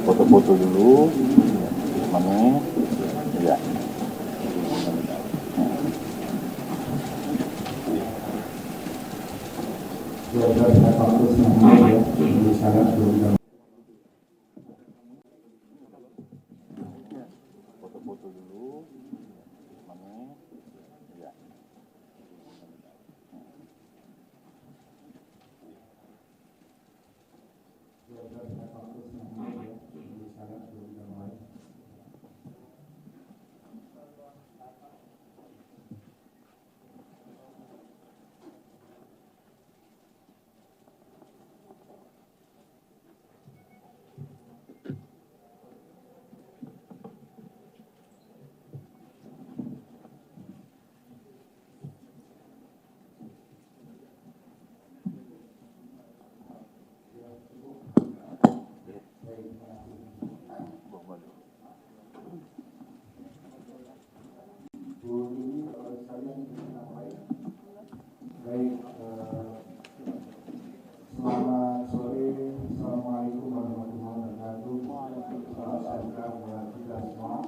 foto-foto dulu, mana? Ya. Foto-foto dulu, mana? Ya. Selamat sore, Assalamualaikum warahmatullahi wabarakatuh. Salam sejahtera buat kita semua.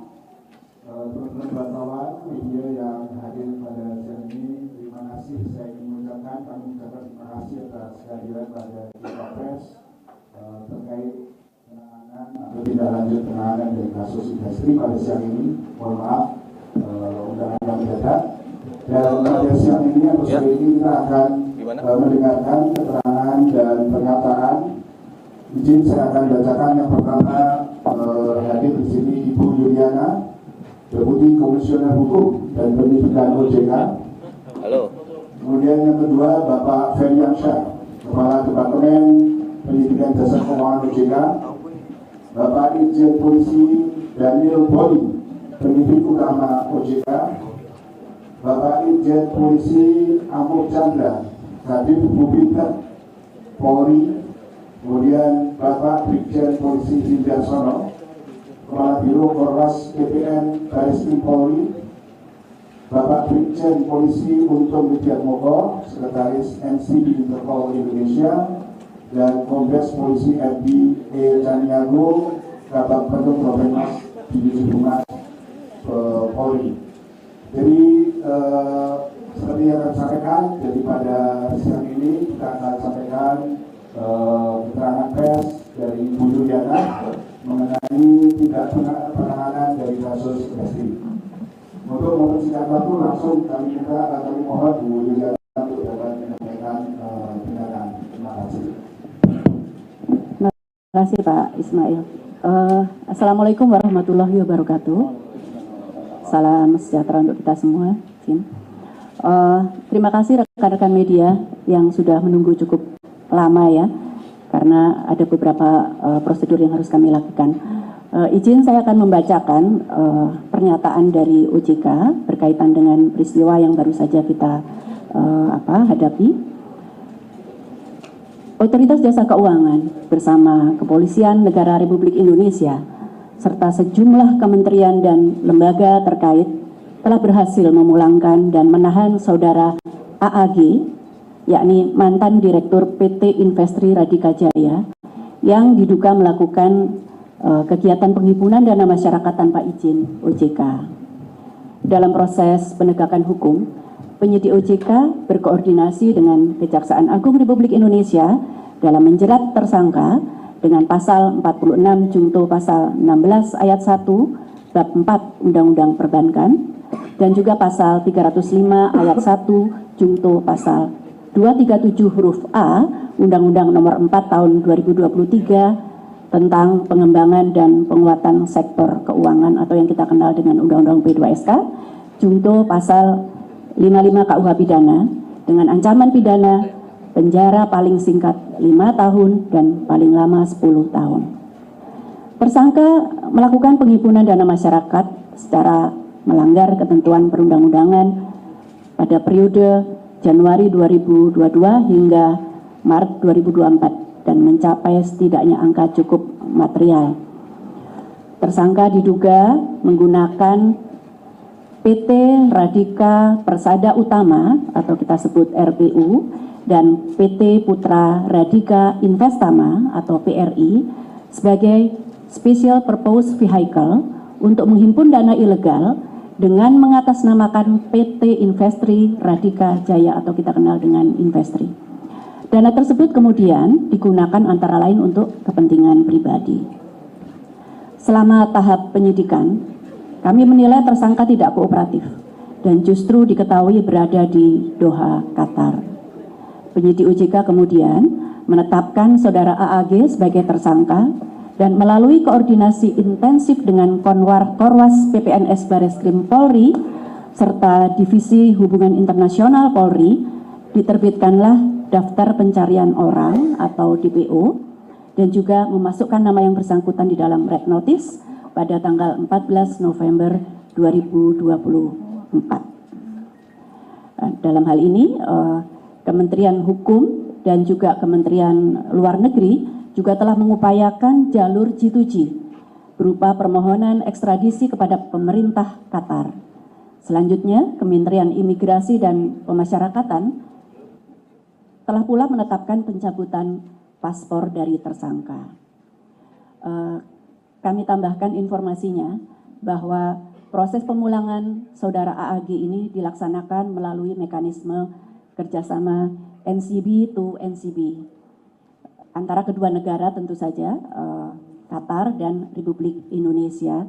Teman-teman wartawan media yang hadir pada siang ini, terima kasih. Saya ingin mengucapkan terima kasih atas kehadiran pada Jumpa Pers terkait penanganan atau tidak lanjut penanganan dari kasus industri pada siang ini. Mohon maaf undangan yang mendadak. Dan pada siang ini atau sore ini kita akan mendengarkan keterangan dan pernyataan. Izin saya akan bacakan yang pertama. Hadir di sini Ibu Yuliana, Deputi Komisioner Hukum dan Pendidikan OJK. Halo. Kemudian yang kedua Bapak Ferdiansyah, Kepala Departemen Pendidikan Jasa Keuangan OJK. Bapak Irjen Polisi Daniel Boli, Pendidik Utama OJK. Bapak Irjen Polisi Amur Chandra, Kadif Bupinter Polri. Kemudian Bapak Brigjen Polisi Hindarsono, Kepala Biro Korwas PPN Bareskrim Polri. Bapak Brigjen Polisi Untung Widiatmoko, Sekretaris NCB Interpol Indonesia. Dan Kombes Polisi FD E. Caniago, Kabak Penum Provinsi Divisi Humas Polri. Jadi seperti yang akan sampaikan, jadi pada siang ini kita akan sampaikan keterangan pers dari Ibu Yuliana mengenai tidak penanganan dari kasus industri. Untuk mempersingkat waktu langsung kami mohon Bu Yuliana untuk dapat menyampaikan pernyataan. Terima kasih. Terima kasih Pak Ismail. Assalamualaikum warahmatullahi wabarakatuh. Salam sejahtera untuk kita semua. Terima kasih rekan-rekan media yang sudah menunggu cukup lama ya, karena ada beberapa prosedur yang harus kami lakukan. Izin saya akan membacakan pernyataan dari OJK berkaitan dengan peristiwa yang baru saja kita hadapi. Otoritas Jasa Keuangan bersama Kepolisian Negara Republik Indonesia serta sejumlah kementerian dan lembaga terkait telah berhasil memulangkan dan menahan saudara AAG, yakni mantan Direktur PT Investri Radika Jaya, yang diduga melakukan kegiatan penghimpunan dana masyarakat tanpa izin OJK. Dalam proses penegakan hukum, penyidik OJK berkoordinasi dengan Kejaksaan Agung Republik Indonesia dalam menjerat tersangka dengan pasal 46 Junto pasal 16 ayat 1 bab 4 Undang-Undang Perbankan dan juga pasal 305 ayat 1 Junto pasal 237 huruf A Undang-Undang Nomor 4 Tahun 2023 tentang pengembangan dan penguatan sektor keuangan atau yang kita kenal dengan Undang-Undang P2SK, Junto pasal 55 KUH Pidana dengan ancaman pidana penjara paling singkat 5 tahun dan paling lama 10 tahun. Tersangka melakukan penghimpunan dana masyarakat secara melanggar ketentuan perundang-undangan pada periode Januari 2022 hingga Maret 2024 dan mencapai setidaknya angka cukup material. Tersangka diduga menggunakan PT Radika Persada Utama atau kita sebut RPU dan PT Putra Radika Investama atau PRI sebagai Special Purpose Vehicle untuk menghimpun dana ilegal dengan mengatasnamakan PT Investri Radika Jaya atau kita kenal dengan Investri. Dana tersebut kemudian digunakan antara lain untuk kepentingan pribadi. Selama tahap penyidikan, kami menilai tersangka tidak kooperatif dan justru diketahui berada di Doha, Qatar. Penyidik OJK kemudian menetapkan saudara AAG sebagai tersangka dan melalui koordinasi intensif dengan Korwas PPNS Bareskrim Polri serta Divisi Hubungan Internasional Polri, diterbitkanlah daftar pencarian orang atau DPO dan juga memasukkan nama yang bersangkutan di dalam red notice pada tanggal 14 November 2024. Dalam hal ini, Kementerian Hukum dan juga Kementerian Luar Negeri juga telah mengupayakan jalur G2G berupa permohonan ekstradisi kepada pemerintah Qatar. Selanjutnya, Kementerian Imigrasi dan Pemasyarakatan telah pula menetapkan pencabutan paspor dari tersangka. Kami tambahkan informasinya bahwa proses pemulangan saudara AAG ini dilaksanakan melalui mekanisme kerjasama NCB to NCB antara kedua negara tentu saja, Qatar dan Republik Indonesia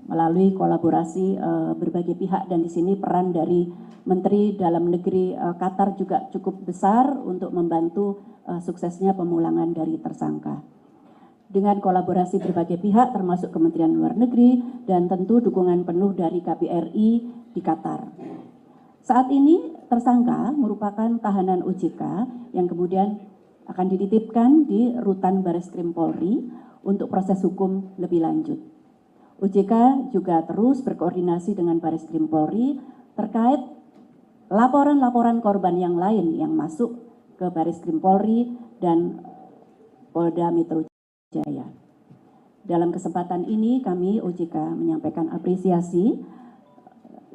melalui kolaborasi berbagai pihak, dan di sini peran dari Menteri Dalam Negeri Qatar juga cukup besar untuk membantu suksesnya pemulangan dari tersangka. Dengan kolaborasi berbagai pihak termasuk Kementerian Luar Negeri dan tentu dukungan penuh dari KBRI di Qatar. Saat ini tersangka merupakan tahanan OJK yang kemudian akan dititipkan di Rutan Bareskrim Polri untuk proses hukum lebih lanjut. OJK juga terus berkoordinasi dengan Bareskrim Polri terkait laporan-laporan korban yang lain yang masuk ke Bareskrim Polri dan Polda Metro Jaya. Dalam kesempatan ini kami OJK menyampaikan apresiasi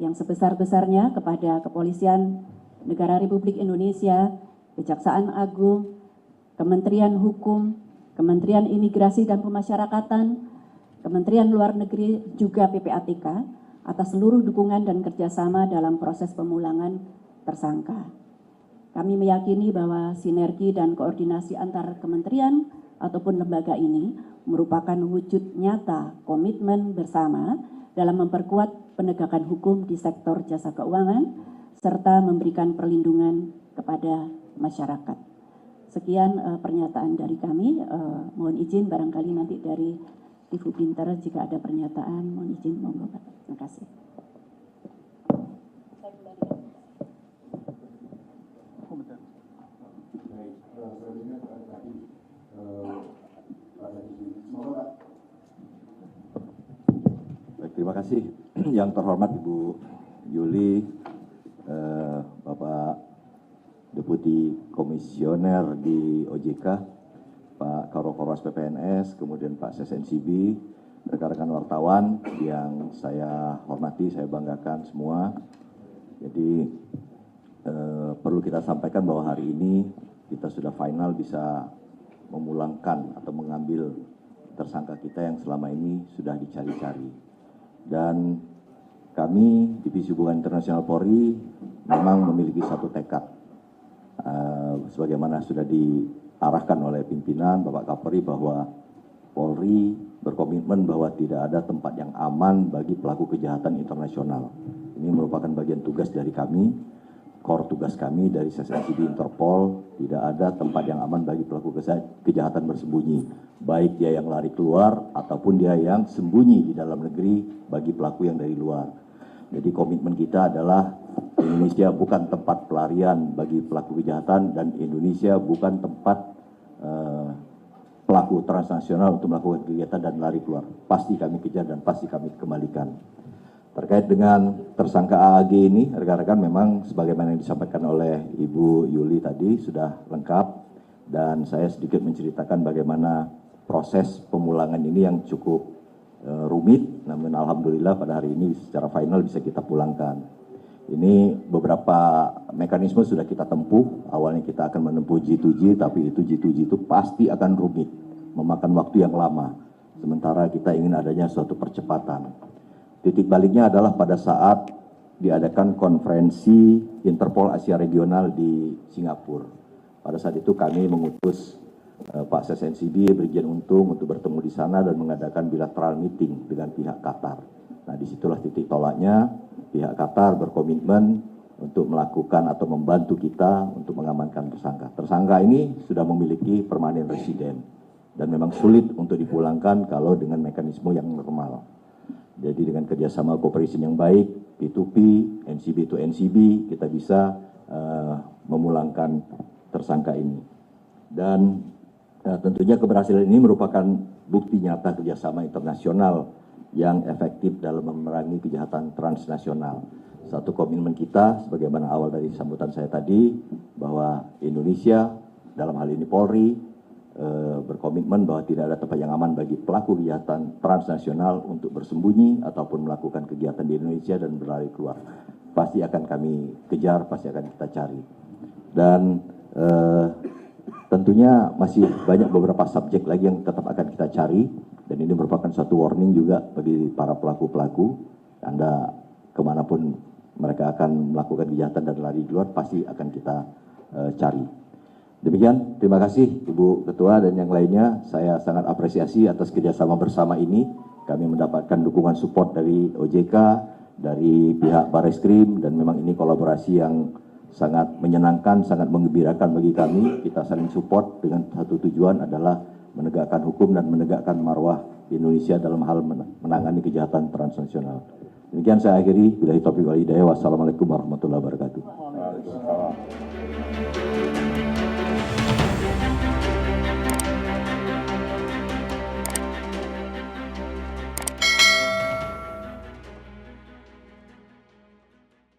yang sebesar-besarnya kepada Kepolisian Negara Republik Indonesia, Kejaksaan Agung, Kementerian Hukum, Kementerian Imigrasi dan Pemasyarakatan, Kementerian Luar Negeri, juga PPATK atas seluruh dukungan dan kerjasama dalam proses pemulangan tersangka. Kami meyakini bahwa sinergi dan koordinasi antar kementerian ataupun lembaga ini merupakan wujud nyata komitmen bersama dalam memperkuat penegakan hukum di sektor jasa keuangan serta memberikan perlindungan kepada masyarakat. Sekian pernyataan dari kami. Mohon izin barangkali nanti dari Ibu Pinter jika ada pernyataan, mohon izin, monggo Pak. Terima kasih. Baik, terima kasih yang terhormat Ibu Yuli, Bapak Deputi Komisioner di OJK, Pak Korwas PPNS, kemudian Pak SSNCB, rekan-rekan wartawan yang saya hormati, saya banggakan semua. Jadi perlu kita sampaikan bahwa hari ini kita sudah final bisa memulangkan atau mengambil tersangka kita yang selama ini sudah dicari-cari. Dan kami Divisi Hubungan Internasional Polri memang memiliki satu tekad, sebagaimana sudah diarahkan oleh pimpinan Bapak Kapolri, bahwa Polri berkomitmen bahwa tidak ada tempat yang aman bagi pelaku kejahatan internasional. Ini merupakan bagian tugas dari kami, core tugas kami dari SSNCB Interpol. Tidak ada tempat yang aman bagi pelaku kejahatan bersembunyi, baik dia yang lari keluar ataupun dia yang sembunyi di dalam negeri bagi pelaku yang dari luar. Jadi komitmen kita adalah Indonesia bukan tempat pelarian bagi pelaku kejahatan, dan Indonesia bukan tempat pelaku transnasional untuk melakukan kegiatan dan lari keluar. Pasti kami kejar dan pasti kami kembalikan. Terkait dengan tersangka AAG ini, rekan-rekan, memang sebagaimana yang disampaikan oleh Ibu Yuli tadi sudah lengkap, dan saya sedikit menceritakan bagaimana proses pemulangan ini yang cukup rumit, namun alhamdulillah pada hari ini secara final bisa kita pulangkan. Ini beberapa mekanisme sudah kita tempuh. Awalnya kita akan menempuh G2G, tapi itu G2G itu pasti akan rumit, memakan waktu yang lama. sementara kita ingin adanya suatu percepatan. Titik baliknya adalah pada saat diadakan konferensi Interpol Asia Regional di Singapura. Pada saat itu kami mengutus Pak SSNCB, Brigjen Untung untuk bertemu di sana dan mengadakan bilateral meeting dengan pihak Qatar. Nah, disitulah titik tolaknya, pihak Qatar berkomitmen untuk melakukan atau membantu kita untuk mengamankan tersangka. Tersangka ini sudah memiliki permanent resident dan memang sulit untuk dipulangkan kalau dengan mekanisme yang normal. Jadi dengan kerjasama cooperation yang baik, P2P, NCB to NCB, kita bisa memulangkan tersangka ini. Dan tentunya keberhasilan ini merupakan bukti nyata kerjasama internasional yang efektif dalam memerangi kejahatan transnasional. Satu komitmen kita, sebagaimana awal dari sambutan saya tadi, bahwa Indonesia, dalam hal ini Polri, berkomitmen bahwa tidak ada tempat yang aman bagi pelaku kejahatan transnasional untuk bersembunyi ataupun melakukan kegiatan di Indonesia dan berlari keluar. Pasti akan kami kejar, pasti akan kita cari. Dan tentunya masih banyak beberapa subjek lagi yang tetap akan kita cari, dan ini merupakan satu warning juga bagi para pelaku-pelaku. Anda kemanapun mereka akan melakukan kejahatan dan lari di luar, pasti akan kita cari. Demikian, terima kasih Ibu Ketua dan yang lainnya. Saya sangat apresiasi atas kerjasama bersama ini. Kami mendapatkan dukungan support dari OJK, dari pihak Barreskrim, dan memang ini kolaborasi yang sangat menyenangkan, sangat menggembirakan bagi kami. Kita saling support dengan satu tujuan adalah menegakkan hukum dan menegakkan marwah Indonesia dalam hal menangani kejahatan transnasional. Demikian saya akhiri. Billahi taufiq wal hidayah. Wassalamualaikum warahmatullahi wabarakatuh. Waalaikumsalam.